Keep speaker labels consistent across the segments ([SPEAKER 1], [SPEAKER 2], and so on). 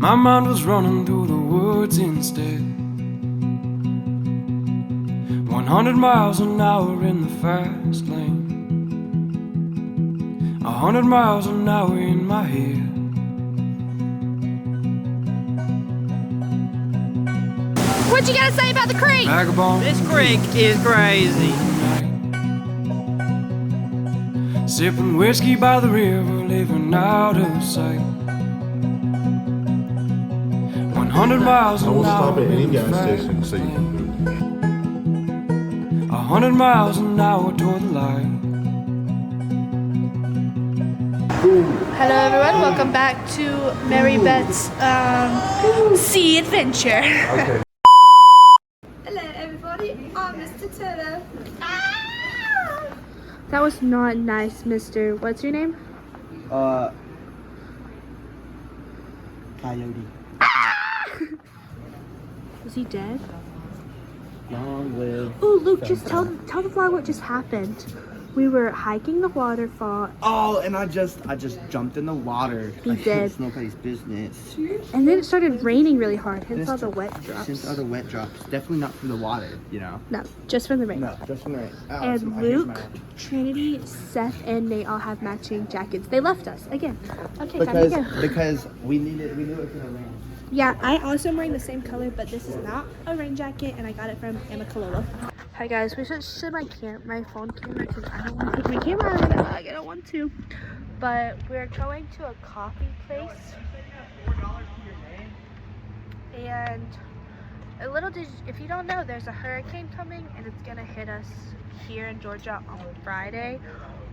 [SPEAKER 1] My mind was running through the woods instead. 100 miles an hour in the fast lane. 100 miles an hour in my head.
[SPEAKER 2] What you gotta say about the creek?
[SPEAKER 1] Vagabond.
[SPEAKER 3] This creek is crazy.
[SPEAKER 1] Sipping whiskey by the river, living out of sight. 100 miles
[SPEAKER 4] I
[SPEAKER 1] an
[SPEAKER 4] will
[SPEAKER 1] hour
[SPEAKER 4] stop at any
[SPEAKER 1] in the
[SPEAKER 4] gas
[SPEAKER 1] fast
[SPEAKER 4] station so you can
[SPEAKER 1] lane. 100 miles an hour toward the light.
[SPEAKER 2] Hello everyone, welcome back to Mary Beth's Sea Adventure.
[SPEAKER 4] Okay.
[SPEAKER 5] Hello everybody, I'm Mr. Turtle.
[SPEAKER 2] That was not nice, Mr. What's your name?
[SPEAKER 3] Coyote.
[SPEAKER 2] Is he dead?
[SPEAKER 3] Long live.
[SPEAKER 2] Oh, Luke, just tell the vlog what just happened. We were hiking the waterfall,
[SPEAKER 3] Oh, and I just jumped in the water.
[SPEAKER 2] He did.
[SPEAKER 3] It's nobody's business.
[SPEAKER 2] and then it started raining really hard, hence all the wet
[SPEAKER 3] Since
[SPEAKER 2] drops.
[SPEAKER 3] all the wet drops. Definitely not from the water, you know.
[SPEAKER 2] No, just from the rain.
[SPEAKER 3] No, just from the rain. Oh,
[SPEAKER 2] And
[SPEAKER 3] here's
[SPEAKER 2] Luke,
[SPEAKER 3] my-
[SPEAKER 2] Trinity, Seth, and Nate all have matching jackets. They left us again. Okay, time to go.
[SPEAKER 3] Because we knew it was gonna rain.
[SPEAKER 2] Yeah, I also am wearing the same color, but this is not a rain jacket, and I got it from Emma Cololo. Hi guys, we should my phone camera because I don't want to put my camera on the vlog. I don't want to. But we're going to a coffee place. And if you don't know, there's a hurricane coming, and it's gonna hit us here in Georgia on Friday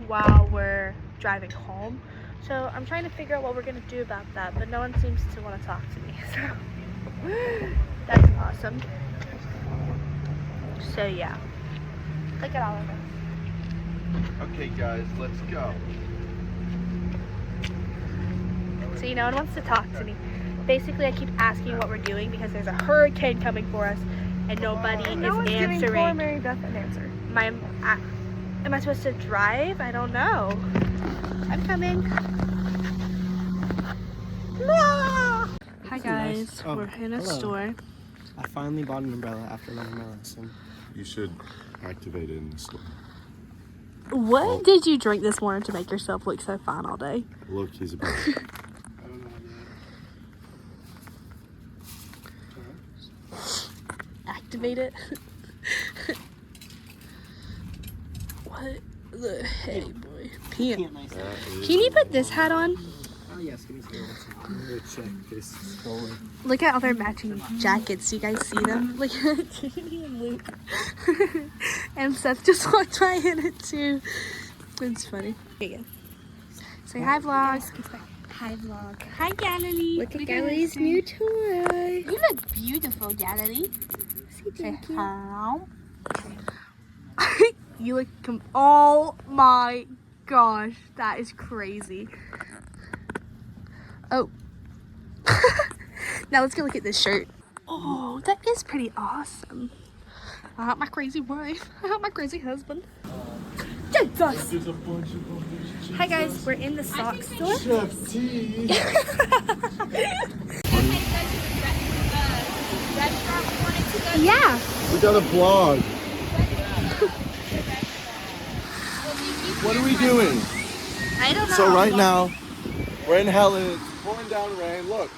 [SPEAKER 2] while we're driving home. So I'm trying to figure out what we're gonna do about that, but no one seems to want to talk to me. So that's awesome. So yeah, look at all of us.
[SPEAKER 4] Okay, guys, let's go.
[SPEAKER 2] So no one wants to talk to me. Basically, I keep asking what we're doing because there's a hurricane coming for us, and nobody is answering.
[SPEAKER 5] Mary Beth an answer.
[SPEAKER 2] Am I supposed to drive? I don't know. I'm coming. Hi guys, we're in a
[SPEAKER 3] hello.
[SPEAKER 2] store.
[SPEAKER 3] I finally bought an umbrella after learning my lesson.
[SPEAKER 4] You should activate it in the store.
[SPEAKER 2] What did you drink this morning to make yourself look so fine all day?
[SPEAKER 4] Look, he's about.
[SPEAKER 2] Activate it. What the hey boy? Can you put this hat on?
[SPEAKER 3] Oh yes, give me some. I'm gonna check this forward.
[SPEAKER 2] Look at all their matching jackets. Do you guys see them? Look at Trinity and Luke. And Seth just walked by in it too. It's funny. Here you go. Say hi vlog.
[SPEAKER 5] Hi vlog.
[SPEAKER 2] Hi Galilee.
[SPEAKER 5] Look at Galilee's new toy.
[SPEAKER 2] You look beautiful, Galilee. Say hello. You look oh my gosh, that is crazy. Oh. Now let's go look at this shirt. Oh, that is pretty awesome. I got my crazy wife. I got my crazy husband. Jesus. Hi guys, we're in the sock store. Yeah.
[SPEAKER 4] We got a vlog. What are we doing?
[SPEAKER 2] I don't know.
[SPEAKER 4] So right now, we're in Helen. It's pouring down rain. Look,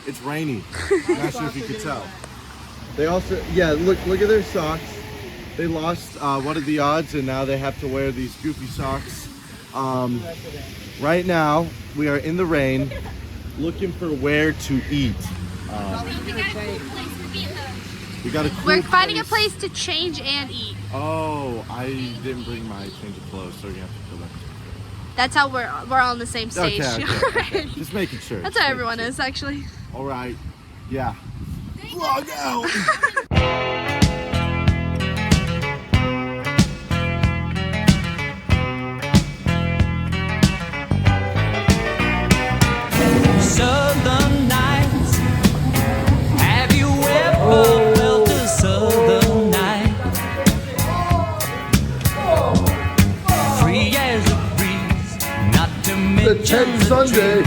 [SPEAKER 4] it's raining. I'm not sure if you could tell. They also, yeah, look at their socks. They lost one of the odds, and now they have to wear these goofy socks. Right now, we are in the rain, looking for where to eat. We got a cool
[SPEAKER 2] We're finding a place to change and eat.
[SPEAKER 4] Oh, I didn't bring my change of clothes, so you have to fill that.
[SPEAKER 2] That's how we're all on the same stage.
[SPEAKER 4] Okay. Just making sure.
[SPEAKER 2] That's how everyone is actually.
[SPEAKER 4] All right. Yeah. Vlog out.
[SPEAKER 6] Southern nights. Have you ever felt a southern night? Free as a breeze, not to mention
[SPEAKER 4] Sunday.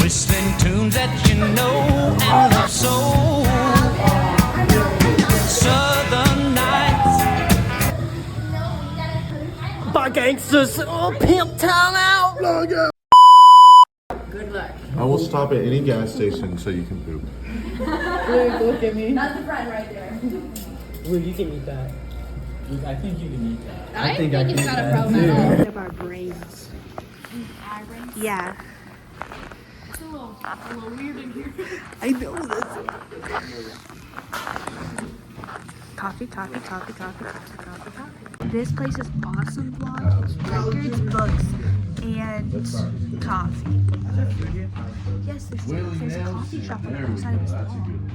[SPEAKER 6] whistling tunes that know and love so. Southern nights.
[SPEAKER 3] Bye, gangsters. Oh, pimp time out.
[SPEAKER 4] I will stop at any gas station so you can poop.
[SPEAKER 3] Blue, you can eat that. I think you can eat that.
[SPEAKER 5] I think it's not a problem at all.
[SPEAKER 2] Of our brains. Yeah.
[SPEAKER 5] It's a little weird in here.
[SPEAKER 2] I know this. Coffee, coffee, coffee, coffee, coffee, coffee, coffee. This place is awesome vlog. It's records, books, and coffee. Yes, there's a coffee shop on the other side of this vlog.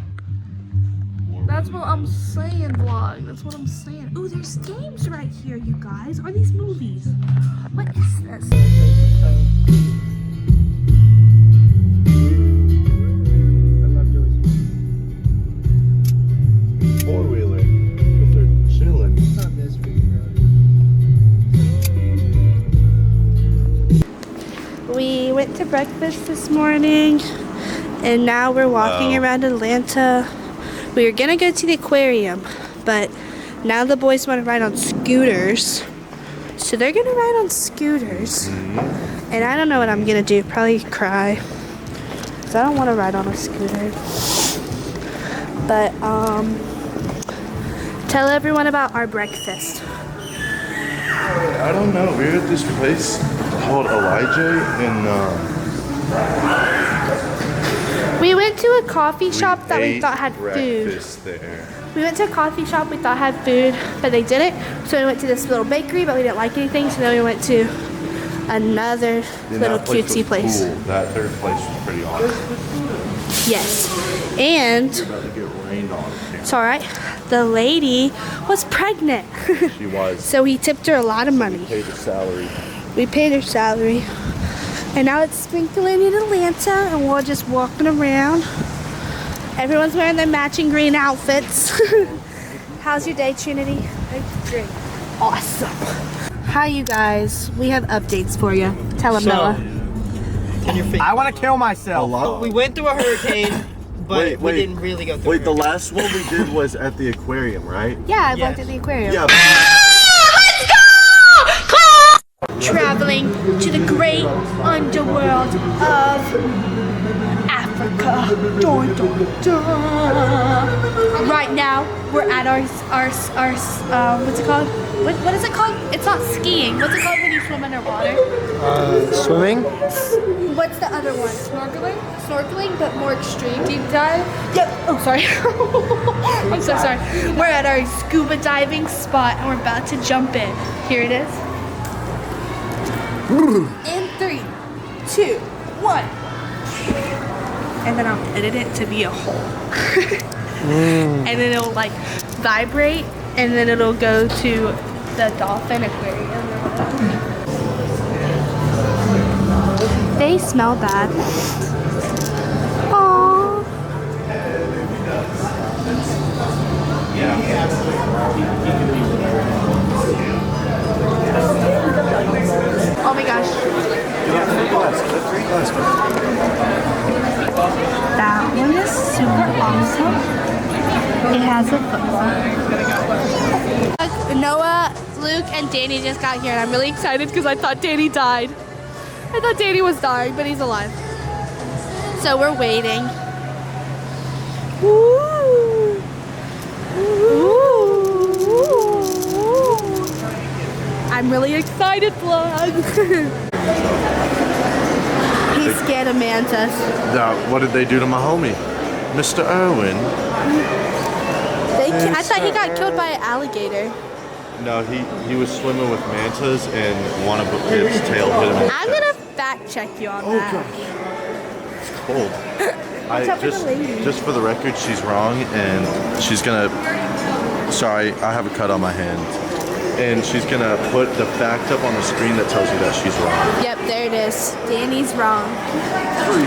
[SPEAKER 2] That's what I'm saying, vlog. That's what I'm saying. Ooh, there's games right here, you guys. Are these movies? What is this?
[SPEAKER 4] Four-wheeler. If they're chilling.
[SPEAKER 3] Not this big,
[SPEAKER 2] We went to breakfast this morning, and now we're walking around Atlanta. We were gonna go to the aquarium, but now the boys want to ride on scooters. So they're gonna ride on scooters. And I don't know what I'm gonna do, probably cry. Cause I don't want to ride on a scooter. But, tell everyone about our breakfast.
[SPEAKER 4] I don't know. We're at this place called Elijah
[SPEAKER 2] We went to a coffee
[SPEAKER 4] and
[SPEAKER 2] shop that we thought had food.
[SPEAKER 4] breakfast there.
[SPEAKER 2] We went to a coffee shop we thought had food, but they didn't. So we went to this little bakery, but we didn't like anything. So then we went to another little cutesy place.
[SPEAKER 4] Cool. That third place was pretty awesome.
[SPEAKER 2] Yes. And
[SPEAKER 4] About to get rained on.
[SPEAKER 2] it's all right. The lady was pregnant.
[SPEAKER 4] She was.
[SPEAKER 2] So we tipped her a lot of money.
[SPEAKER 4] Paid the salary.
[SPEAKER 2] We paid her salary. And now it's sprinkling in Atlanta, and we're just walking around. Everyone's wearing their matching green outfits. How's your day, Trinity? It's great. Awesome. Hi, you guys. We have updates for you. Tell them, Noah.
[SPEAKER 3] I want to kill myself.
[SPEAKER 4] A lot.
[SPEAKER 3] We went through a hurricane, but we didn't really go through.
[SPEAKER 4] Wait, the last one we did was at the aquarium, right?
[SPEAKER 2] Yeah, I
[SPEAKER 3] Yes.
[SPEAKER 2] looked at the aquarium.
[SPEAKER 4] Yeah.
[SPEAKER 2] Traveling to the great underworld of Africa. Dun, dun, dun. Right now, we're at our what's it called? What is it called? It's not skiing. What's it called when you swim underwater?
[SPEAKER 3] Swimming?
[SPEAKER 2] What's the other one? Snorkeling? Snorkeling, but more extreme. Deep dive? Yep. Oh, sorry. I'm so sorry. We're at our scuba diving spot, and we're about to jump in. Here it is. In 3, 2, 1. And then I'll edit it to be a hole. And then it'll like vibrate, and then it'll go to the dolphin aquarium or whatever. They smell bad. Aww. Oh my gosh. That one is super awesome. It has a football. Noah, Luke, and Danny just got here, and I'm really excited because I thought Danny died. I thought Danny was dying, but he's alive. So we're waiting. Ooh. Ooh. I'm really excited, vlog. He's scared of mantas.
[SPEAKER 4] What did they do to my homie, Mr. Irwin?
[SPEAKER 2] I thought he got killed by an alligator.
[SPEAKER 4] No, he was swimming with mantas, and one of its tail hit him in the
[SPEAKER 2] I'm
[SPEAKER 4] chest.
[SPEAKER 2] gonna fact check you on that.
[SPEAKER 4] It's cold.
[SPEAKER 2] Watch out for the lady.
[SPEAKER 4] Just for the record, she's wrong, and she's gonna. Sorry, I have a cut on my hand, and she's gonna put the fact up on the screen that tells you that she's wrong.
[SPEAKER 2] Yep, there it is. Danny's wrong.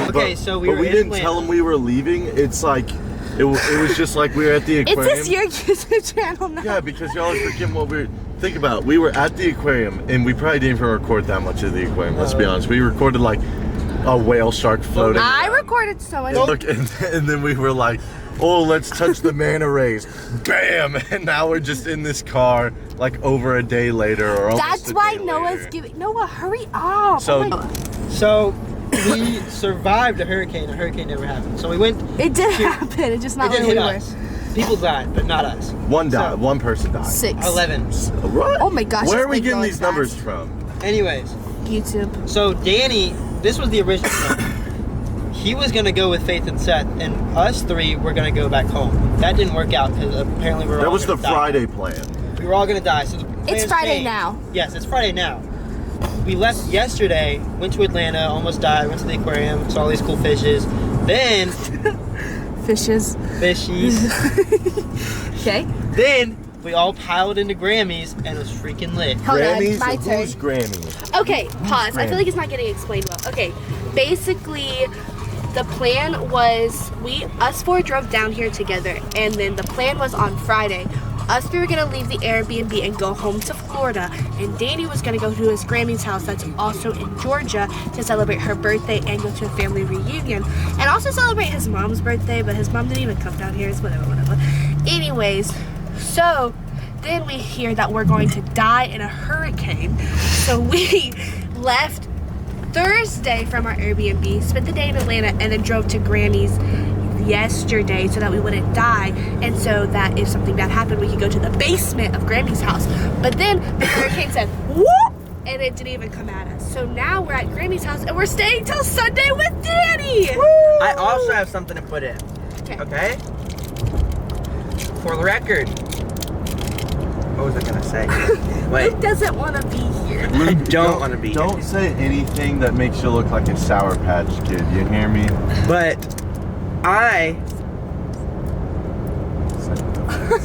[SPEAKER 3] Okay,
[SPEAKER 4] But-
[SPEAKER 3] so we
[SPEAKER 4] but
[SPEAKER 3] were
[SPEAKER 4] we
[SPEAKER 3] in
[SPEAKER 4] didn't
[SPEAKER 3] Atlanta.
[SPEAKER 4] tell him we were leaving. It's like it was just like we were at the
[SPEAKER 2] Is
[SPEAKER 4] aquarium.
[SPEAKER 2] this your YouTube channel now?
[SPEAKER 4] Yeah, because y'all are forgetting what we were. Think about it. We were at the aquarium, and we probably didn't even record that much of the aquarium. Let's be honest. We recorded like a whale shark floating.
[SPEAKER 2] I
[SPEAKER 4] around.
[SPEAKER 2] recorded so much.
[SPEAKER 4] And look, and then we were like, oh, let's touch the manta rays. Bam! And now we're just in this car, like over a day later, or almost
[SPEAKER 2] That's
[SPEAKER 4] a
[SPEAKER 2] why
[SPEAKER 4] day
[SPEAKER 2] Noah's
[SPEAKER 4] later.
[SPEAKER 2] giving. Noah, hurry up.
[SPEAKER 4] So-
[SPEAKER 2] Oh my God.
[SPEAKER 3] So we survived a hurricane. A hurricane never happened. So we went.
[SPEAKER 2] It did happen. It's just not
[SPEAKER 3] It didn't
[SPEAKER 2] where
[SPEAKER 3] hit
[SPEAKER 2] we were.
[SPEAKER 3] us. People died, but not us.
[SPEAKER 4] One died.
[SPEAKER 3] So-
[SPEAKER 4] One person died.
[SPEAKER 2] 6.
[SPEAKER 3] 11.
[SPEAKER 4] What?
[SPEAKER 2] Oh my gosh,
[SPEAKER 4] Where
[SPEAKER 2] it's
[SPEAKER 4] are we
[SPEAKER 2] been
[SPEAKER 4] getting
[SPEAKER 2] going
[SPEAKER 4] these
[SPEAKER 2] fast.
[SPEAKER 4] numbers from?
[SPEAKER 3] Anyways,
[SPEAKER 2] YouTube.
[SPEAKER 3] so Danny, this was the original plan. He was gonna go with Faith and Seth, and us 3 were gonna go back home. That didn't work out because apparently we were
[SPEAKER 4] That
[SPEAKER 3] all
[SPEAKER 4] was the
[SPEAKER 3] gonna die.
[SPEAKER 4] Friday plan.
[SPEAKER 3] We were all gonna die. So the
[SPEAKER 2] It's
[SPEAKER 3] plans
[SPEAKER 2] Friday
[SPEAKER 3] changed.
[SPEAKER 2] now.
[SPEAKER 3] Yes, it's Friday now. We left yesterday, went to Atlanta, almost died, went to the aquarium, saw all these cool fishes. Then,
[SPEAKER 2] Fishes.
[SPEAKER 3] fishies.
[SPEAKER 2] Okay.
[SPEAKER 3] Then, we all piled into Grammys, and it was freaking lit.
[SPEAKER 2] Hold
[SPEAKER 4] Grammys?
[SPEAKER 2] on, my turn.
[SPEAKER 4] Who's Grammy?
[SPEAKER 2] Okay, pause. I feel like it's not getting explained well. Okay, basically, the plan was us 4 drove down here together, and then the plan was on Friday. Us 3 were gonna leave the Airbnb and go home to Florida, and Danny was gonna go to his Grammy's house that's also in Georgia to celebrate her birthday and go to a family reunion, and also celebrate his mom's birthday, but his mom didn't even come down here. It's whatever. Anyways, so then we hear that we're going to die in a hurricane, so we left Thursday from our Airbnb, spent the day in Atlanta, and then drove to Grammy's yesterday so that we wouldn't die, and so that if something bad happened, we could go to the basement of Grammy's house. But then the hurricane said, whoop, and it didn't even come at us. So now we're at Grammy's house, and we're staying till Sunday with Danny.
[SPEAKER 7] I also have something to put in. Okay? For the record. What was I gonna say? Wait.
[SPEAKER 2] Luke doesn't want to be here.
[SPEAKER 7] I don't want to be
[SPEAKER 4] Don't
[SPEAKER 7] here.
[SPEAKER 4] say anything that makes you look like a Sour Patch Kid. You hear me?
[SPEAKER 7] But I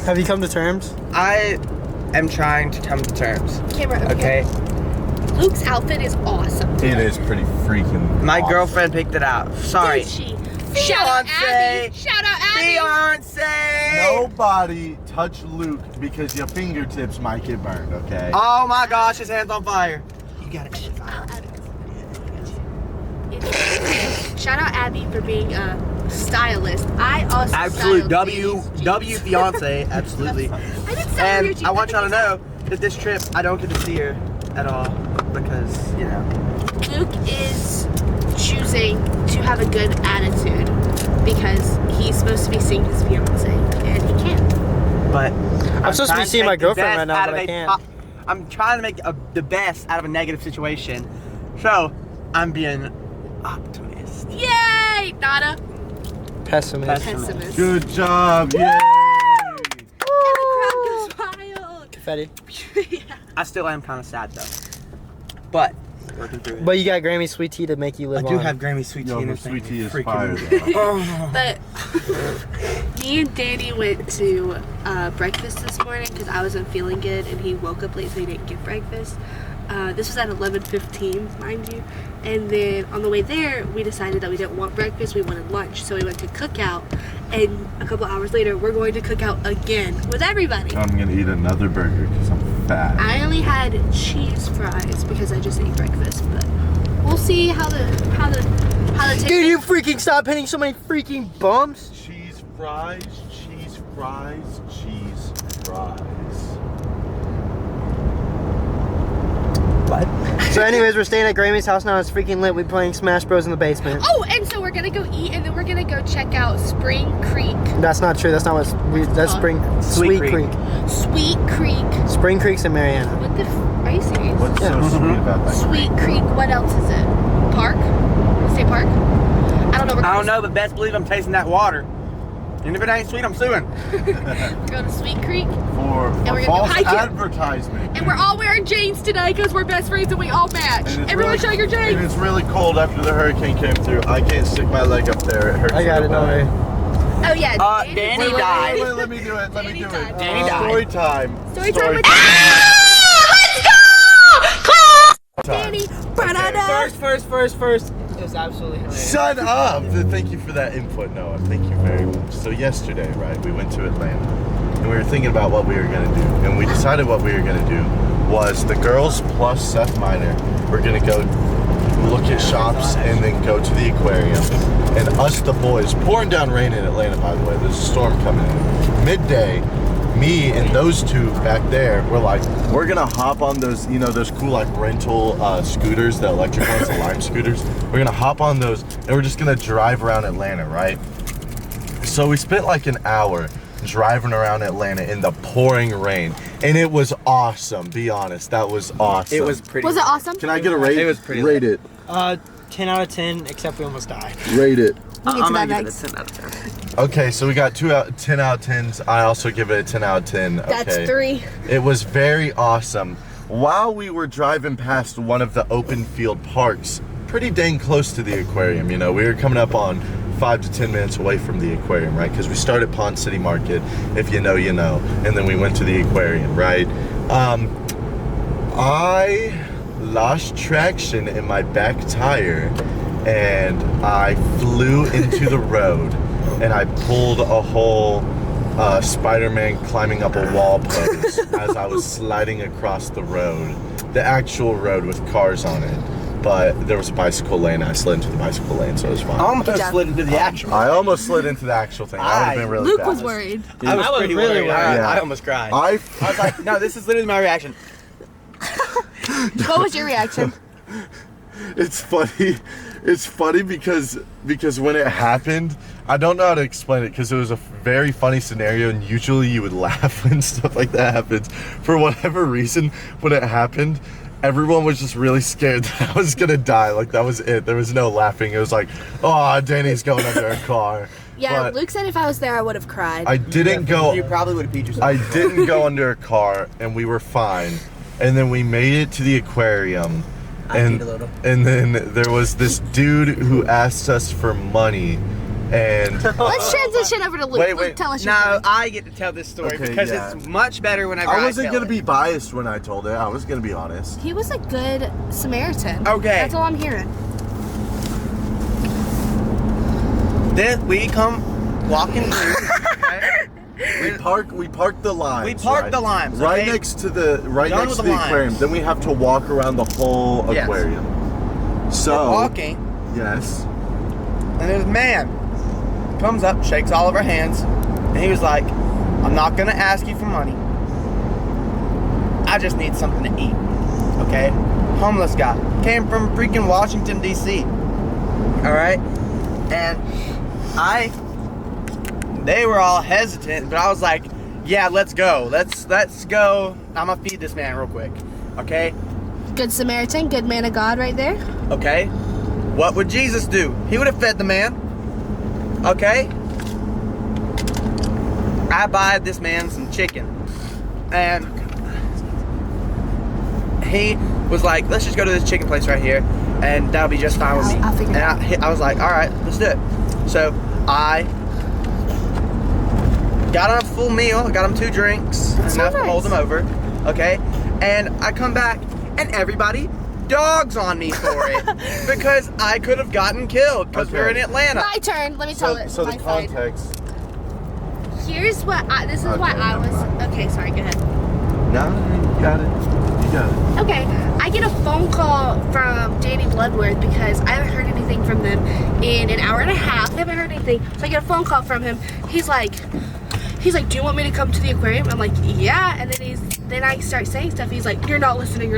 [SPEAKER 3] Have you come to terms?
[SPEAKER 7] am trying to come to terms.
[SPEAKER 2] Camera over
[SPEAKER 7] Okay?
[SPEAKER 2] here. Luke's outfit is awesome.
[SPEAKER 4] It is pretty freaking
[SPEAKER 7] My
[SPEAKER 4] awesome.
[SPEAKER 7] girlfriend picked it out. Sorry.
[SPEAKER 2] Did she? Shout out
[SPEAKER 7] Beyonce.
[SPEAKER 2] Abby. Shout out Abby.
[SPEAKER 7] Beyonce!
[SPEAKER 4] Nobody touch Luke because your fingertips might get burned, okay?
[SPEAKER 7] Oh my gosh, his hand's on fire. You got it.
[SPEAKER 2] Shout out Abby for being a stylist. I also
[SPEAKER 7] Absolute
[SPEAKER 2] styled
[SPEAKER 7] W
[SPEAKER 2] Danny's jeans.
[SPEAKER 7] Fiance, absolutely.
[SPEAKER 2] I didn't style your
[SPEAKER 7] And
[SPEAKER 2] jeans.
[SPEAKER 7] I want y'all to
[SPEAKER 2] think
[SPEAKER 7] know that this trip I don't get to see her at all because, you know.
[SPEAKER 2] Luke is choosing to have a good attitude because he's supposed to be seeing his fiance and he can't.
[SPEAKER 7] But
[SPEAKER 3] I'm supposed to be
[SPEAKER 7] trying
[SPEAKER 3] seeing
[SPEAKER 7] make
[SPEAKER 3] my
[SPEAKER 7] the
[SPEAKER 3] girlfriend
[SPEAKER 7] best
[SPEAKER 3] right now,
[SPEAKER 7] out
[SPEAKER 3] but
[SPEAKER 7] of
[SPEAKER 3] I
[SPEAKER 7] a
[SPEAKER 3] can't.
[SPEAKER 7] I'm trying to make the best out of a negative situation. So, I'm being optimist.
[SPEAKER 2] Yay! Nada.
[SPEAKER 3] Pessimist.
[SPEAKER 2] Pessimist.
[SPEAKER 4] Good job, yay!
[SPEAKER 2] And the crowd goes wild.
[SPEAKER 3] Confetti.
[SPEAKER 7] I still am kind of sad though. But, working through it.
[SPEAKER 3] But you got Grammy Sweet Tea to make you
[SPEAKER 7] I
[SPEAKER 3] live
[SPEAKER 7] do
[SPEAKER 3] on.
[SPEAKER 7] have Grammy Sweet Tea
[SPEAKER 4] Yo,
[SPEAKER 7] and
[SPEAKER 4] the
[SPEAKER 7] it's
[SPEAKER 4] sweet tea is
[SPEAKER 7] freaking-
[SPEAKER 4] fire though.
[SPEAKER 2] But me and Danny went to breakfast this morning because I wasn't feeling good and he woke up late so he didn't get breakfast. This was at 11:15, mind you. And then on the way there, we decided that we didn't want breakfast, we wanted lunch. So we went to Cookout, and a couple hours later, we're going to Cookout again with everybody.
[SPEAKER 4] I'm gonna eat another burger because I'm fat.
[SPEAKER 2] I only had cheese fries because I just ate breakfast, but we'll see how the
[SPEAKER 3] Can you freaking stop hitting so many freaking bumps?
[SPEAKER 4] Cheese fries, cheese fries, cheese fries.
[SPEAKER 3] What? So anyways, we're staying at Grammy's house now. It's freaking lit. We're playing Smash Bros in the basement.
[SPEAKER 2] Oh, and so we're gonna go eat, and then we're gonna go check out Spring Creek.
[SPEAKER 3] That's not true. That's not what that's Spring Sweet
[SPEAKER 7] Creek.
[SPEAKER 3] Creek.
[SPEAKER 2] Sweet Creek.
[SPEAKER 3] Spring Creek's in Mariana.
[SPEAKER 2] What the? Are you serious?
[SPEAKER 4] What's so sweet about that?
[SPEAKER 2] Sweet Creek. What else is it? Park? Say park? I don't know. We're
[SPEAKER 7] I don't
[SPEAKER 2] going
[SPEAKER 7] know, but best believe I'm tasting that water. And if it ain't sweet, I'm suing.
[SPEAKER 2] to go to Sweet Creek,
[SPEAKER 4] For
[SPEAKER 2] we're gonna go
[SPEAKER 4] false
[SPEAKER 2] hiking.
[SPEAKER 4] advertisement.
[SPEAKER 2] and we're all wearing jeans today because we're best friends and we all match.
[SPEAKER 4] And it's
[SPEAKER 2] Everyone,
[SPEAKER 4] really-
[SPEAKER 2] show your
[SPEAKER 4] And
[SPEAKER 2] jeans.
[SPEAKER 4] it's really cold after the hurricane came through. I can't stick my leg up there. It hurts.
[SPEAKER 3] I got
[SPEAKER 4] real
[SPEAKER 3] it. Don't
[SPEAKER 4] bad.
[SPEAKER 3] worry.
[SPEAKER 2] Oh yeah.
[SPEAKER 7] Danny
[SPEAKER 4] Wait,
[SPEAKER 7] died.
[SPEAKER 4] let me do it. Let me
[SPEAKER 2] Danny
[SPEAKER 4] do
[SPEAKER 2] died.
[SPEAKER 4] it.
[SPEAKER 7] Danny died.
[SPEAKER 4] Story time.
[SPEAKER 2] Story time with Danny. Ba-da-da.
[SPEAKER 3] First. It was absolutely hilarious.
[SPEAKER 4] Shut up! Thank you for that input, Noah. Thank you very much. So yesterday, right, we went to Atlanta, and we were thinking about what we were gonna do, and we decided what we were gonna do was the girls plus Seth Minor were gonna go look at shops, and then go to the aquarium. And us, the boys, pouring down rain in Atlanta, by the way. There's a storm coming in. Midday, me and those two back there, we're like, we're gonna hop on those, you know, those cool like rental scooters, the electric ones, the Lime scooters. We're gonna hop on those, and we're just gonna drive around Atlanta, right? So we spent like an hour driving around Atlanta in the pouring rain, and it was awesome. Be honest, that was awesome.
[SPEAKER 7] It was pretty.
[SPEAKER 2] Was it awesome?
[SPEAKER 4] Can I get a rate?
[SPEAKER 7] It was pretty
[SPEAKER 4] Rate
[SPEAKER 7] lit.
[SPEAKER 4] it.
[SPEAKER 3] 10 out of 10, except we almost died.
[SPEAKER 4] Rate it.
[SPEAKER 2] We'll get to
[SPEAKER 7] I'm
[SPEAKER 2] that
[SPEAKER 7] gonna give it
[SPEAKER 2] next.
[SPEAKER 7] a 10 out of 10.
[SPEAKER 4] Okay, so we got 10 out of 10s. I also give it a 10 out of 10. Okay.
[SPEAKER 2] That's 3.
[SPEAKER 4] It was very awesome. While we were driving past one of the open field parks, pretty dang close to the aquarium, you know, we were coming up on 5 to 10 minutes away from the aquarium, right? Because we started Pond City Market, if you know, you know, and then we went to the aquarium, right? I lost traction in my back tire, and I flew into the road, and I pulled a whole Spider-Man climbing up a wall pose as I was sliding across the road, the actual road with cars on it. But there was a bicycle lane. I slid into the bicycle lane, so it was fine.
[SPEAKER 7] I almost slid into the actual.
[SPEAKER 4] I almost slid into the actual thing. That would have been really
[SPEAKER 2] Luke
[SPEAKER 4] bad.
[SPEAKER 2] was worried.
[SPEAKER 7] I was pretty
[SPEAKER 3] really
[SPEAKER 7] worried.
[SPEAKER 3] worried.
[SPEAKER 4] Yeah.
[SPEAKER 7] I almost cried.
[SPEAKER 4] I
[SPEAKER 7] was like, no, this is literally my reaction.
[SPEAKER 2] What was your reaction?
[SPEAKER 4] It's funny. It's funny because when it happened, I don't know how to explain it because it was a very funny scenario, and usually you would laugh when stuff like that happens. For whatever reason, when it happened, everyone was just really scared that I was gonna die. Like, that was it. There was no laughing. It was like, oh, Danny's going under a car.
[SPEAKER 2] Yeah,
[SPEAKER 4] But
[SPEAKER 2] Luke said if I was there, I would have cried.
[SPEAKER 4] I didn't go.
[SPEAKER 7] You probably would have peed yourself.
[SPEAKER 4] I didn't go under a car, and we were fine. And then we made it to the aquarium, and
[SPEAKER 7] peed a little.
[SPEAKER 4] and then there was this dude who asked us for money, and
[SPEAKER 2] Let's transition over to Luke.
[SPEAKER 4] Wait,
[SPEAKER 2] Luke,
[SPEAKER 4] wait.
[SPEAKER 2] tell us your
[SPEAKER 7] No,
[SPEAKER 2] story.
[SPEAKER 7] I get to tell this story
[SPEAKER 4] Okay,
[SPEAKER 7] because
[SPEAKER 4] yeah.
[SPEAKER 7] it's much better whenever
[SPEAKER 4] I wasn't
[SPEAKER 7] tell
[SPEAKER 4] gonna
[SPEAKER 7] it.
[SPEAKER 4] be biased when I told it. I was gonna be honest.
[SPEAKER 2] He was a good Samaritan.
[SPEAKER 7] Okay.
[SPEAKER 2] That's all I'm hearing.
[SPEAKER 7] Then we come walking through. Okay?
[SPEAKER 4] We parked the limes.
[SPEAKER 7] We parked
[SPEAKER 4] right?
[SPEAKER 7] the limes,
[SPEAKER 4] right
[SPEAKER 7] okay?
[SPEAKER 4] next to the
[SPEAKER 7] Done
[SPEAKER 4] next
[SPEAKER 7] with
[SPEAKER 4] to
[SPEAKER 7] the
[SPEAKER 4] the
[SPEAKER 7] limes.
[SPEAKER 4] aquarium. Then we have to walk around the whole
[SPEAKER 7] Yes.
[SPEAKER 4] aquarium. So
[SPEAKER 7] We're walking,
[SPEAKER 4] yes.
[SPEAKER 7] and there's a man comes up, shakes all of our hands, and he was like, "I'm not gonna ask you for money. I just need something to eat." Okay, homeless guy came from freaking Washington D.C. All right, and they were all hesitant, but I was like, "Yeah, let's go. Let's go. I'm gonna feed this man real quick." Okay.
[SPEAKER 2] Good Samaritan, good man of God right there.
[SPEAKER 7] Okay. What would Jesus do? He would have fed the man. Okay. I buy this man some chicken. And he was like, let's just go to this chicken place right here, and that'll be just fine with me.
[SPEAKER 2] I'll figure it out.
[SPEAKER 7] And I was like, all right, let's do it. So I got him a full meal. I got him 2 drinks,
[SPEAKER 2] That's so
[SPEAKER 7] enough to hold
[SPEAKER 2] nice.
[SPEAKER 7] him over. Okay. And I come back, and everybody dogs on me for it because I could have gotten killed because we're in
[SPEAKER 4] Okay.
[SPEAKER 7] Atlanta.
[SPEAKER 2] My turn. Let me tell it.
[SPEAKER 4] So
[SPEAKER 2] my
[SPEAKER 4] the
[SPEAKER 2] side.
[SPEAKER 4] context.
[SPEAKER 2] Here's what this is
[SPEAKER 4] Okay,
[SPEAKER 2] why I
[SPEAKER 4] never
[SPEAKER 2] was.
[SPEAKER 4] mind.
[SPEAKER 2] Okay, sorry. Go ahead.
[SPEAKER 4] No, you got it. You got it.
[SPEAKER 2] Okay, I get a phone call from Danny Bloodworth because I haven't heard anything from them in an hour and a half. I haven't heard anything, so I get a phone call from him. He's like, do you want me to come to the aquarium? I'm like, yeah. And then I start saying stuff. He's like, you're not listening.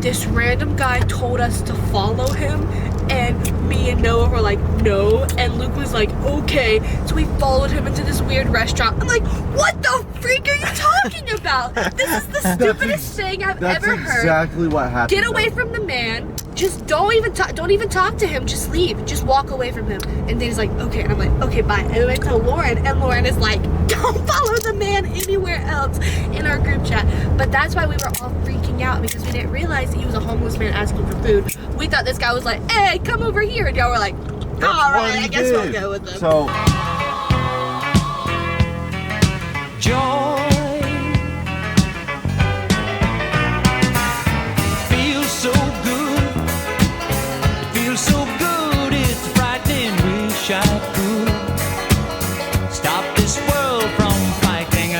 [SPEAKER 2] This random guy told us to follow him, and me and Noah were like, no. And Luke was like, okay. So we followed him into this weird restaurant. I'm like, what the freak are you talking about? This is the stupidest thing I've
[SPEAKER 4] That's
[SPEAKER 2] ever heard.
[SPEAKER 4] exactly what happened.
[SPEAKER 2] Get away from the man. Just don't even talk to him. Just leave. Just walk away from him. And then he's like, okay. And I'm like, okay, bye. And then I tell Lauren, and Lauren is like, don't follow the man anywhere else in our group chat. But that's why we were all freaking out, because we didn't realize that he was a homeless man asking for food. We thought this guy was like, hey, come over here. And y'all were like, all right, I guess we'll go with him.
[SPEAKER 4] So
[SPEAKER 6] Joy feels so good. It feels so good. It's frightening. Wish I could stop this world from fighting.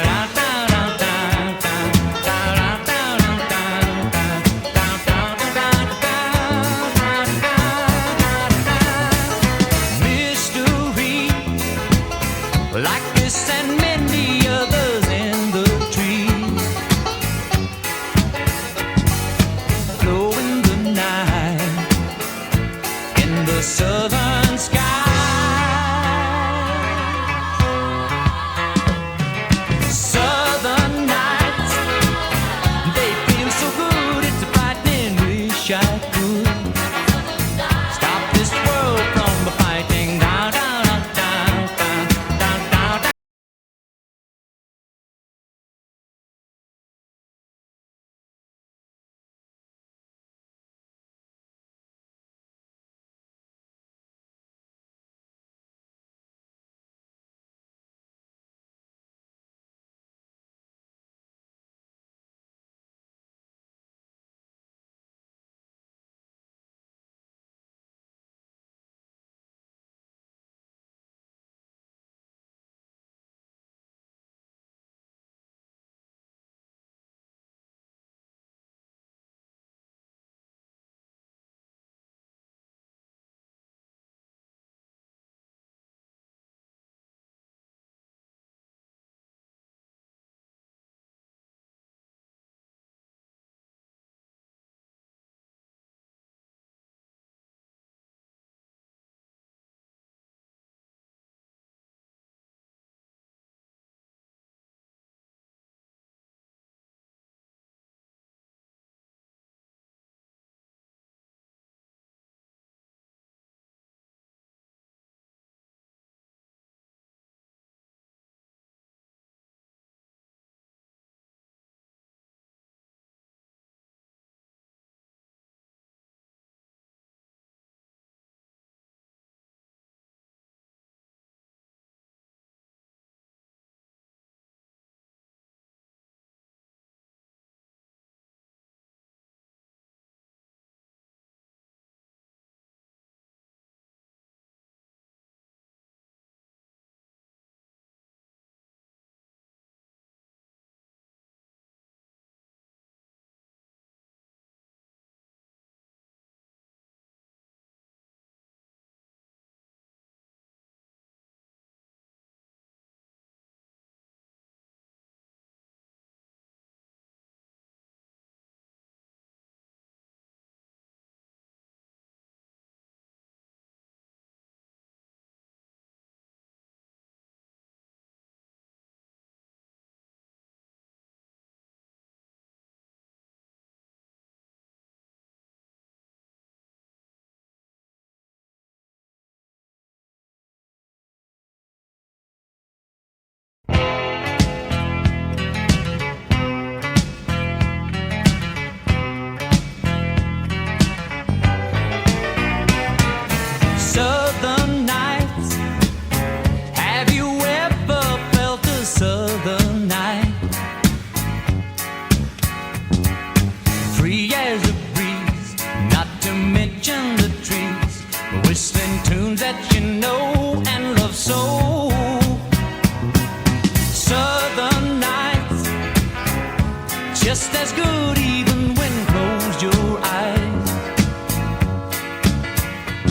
[SPEAKER 6] just as good even when closed your eyes.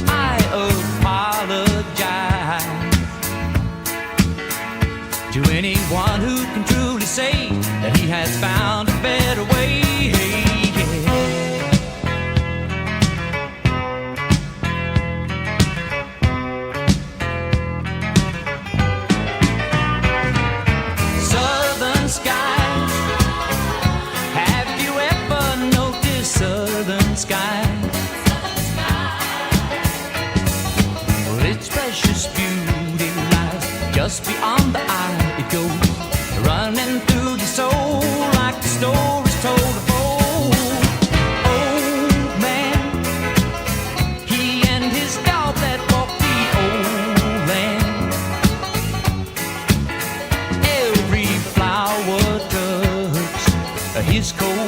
[SPEAKER 6] I apologize to anyone who can truly say that he has found a better way. Southern skies, have you ever noticed southern skies? Well, its precious beauty lies just beyond the eye. It goes running through the soul like the stories told of old. Old man, he and his dog that walked the old land. Every flower touched his cold